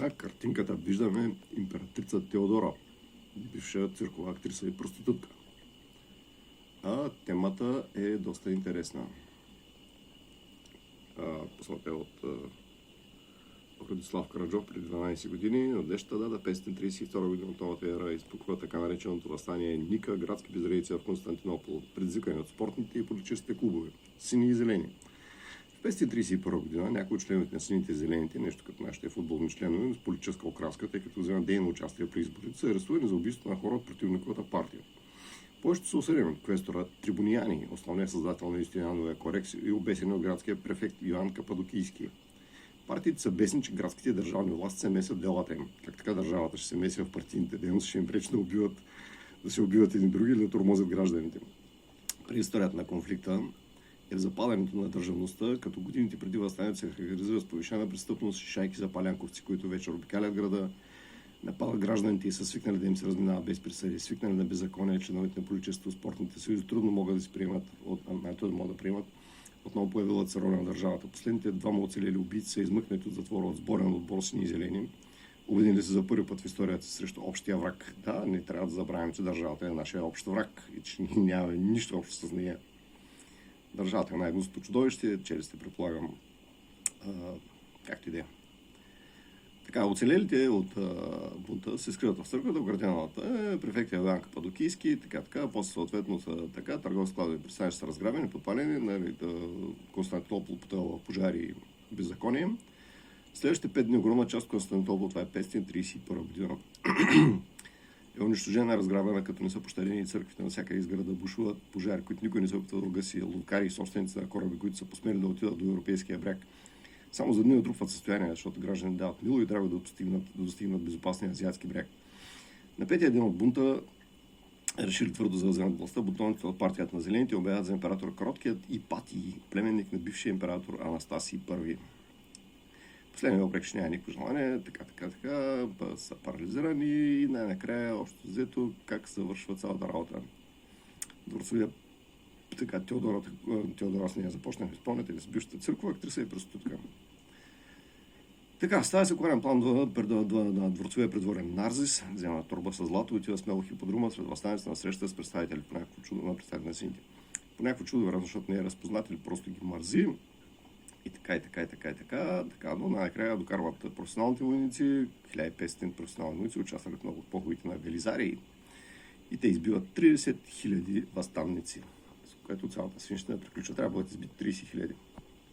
На картинката виждаме императрица Теодора, бивша циркова актриса и проститутка. А темата е доста интересна. Посната е от Радислав Караджов преди 12 години. От днешната дата, 532 година от новата ера, изпуква така нареченото въстание Ника, градски безредици в Константинопол, предизвикани от спортните и политическите клубове, сини и зелени. В 531 година някои от членовете на сините и зелените, нещо като нашите футболни членове, с политическа окраска, тъй като вземат дейно участие при изборите, са арестувани за убийство на хора от противниковата партия. Повечето са осъдени от квестора Трибунияни, основният създател на Юстиниановия кодекс, и обесени от градския префект Йоан Кападокийски. Партиите са бесни, че градските държавни власти се месят в делата им. Как така държавата ще се меси в партийните дейности, ще им пречи да се убиват едни други или да тормозят гражданите. При историята на конфликта е в запаленето на държавността, като годините преди въстанието се характеризира с повишена престъпност и шайки за палянковци, които вече обикалят града, нападат гражданите и са свикнали да им се разминава без присъди, свикнали на беззаконие, членовете на политическото, спортните съюзи трудно могат да се приемат, отново появилата се роля на държавата. Последните двама оцелели убийци са измъкнати от затвора от сборен отбор сини и зелени. Обединили се за първи път в историята срещу общия враг. Да, не трябва да забравим, че държавата е нашия общ враг и че нямаме нищо общо с нея. Държавата е най-гнусното чудовище, челюстите предполагам, както и да е. Така, оцелелите от бунта се скриват в църквата, оградената префект Йоан Кападокийски, така, после съответно са така, търговски складови пристанища са разграбени, подпалени, нали, Константинопол потъва в пожари и беззаконие. Следващите 5 дни огромна част от Константинопол, това е 531 година, е унищожена, разграбена, като не са пощадени църквите на всяка изграда, бушуват пожари, които никой не се опитва да гаси, лодкари и собственици на кораби, които са посмели да отидат до европейския бряг. Само за дни натрупват състояние, защото граждани дават мило и драго да достигнат безопасния азиатски бряг. На петия ден от бунта решили твърдо да вземат властта. Бутоните от партията на зелените обявяват за император Короткият Ипатий, племенник на бившия император Анастасий I. Последния обрек ще няма никакво желание, така, са парализирани и най-накрая, общо взето, как се вършва цялата работа. Дворцовия така, Теодора с нея започнахме, спомняте ли, с бившата църква, актриса и проститутка. Така, става се корен план на дворцовия предворен Нарзис, взема торба с злато, отива смело в хиподрума сред въстаница на среща с представители по някакво чудо на представители на сините. По някакво чудо, вероятно, защото не е разпознат или просто ги мързи. И така, но най-накрая докарват професионалните войници, 1500 професионални войници, участват в много от походите на Велизарии. И те избиват 30 000 въстанници, с което цялата свинщина приключва. Трябва да бъдат избити 30 000.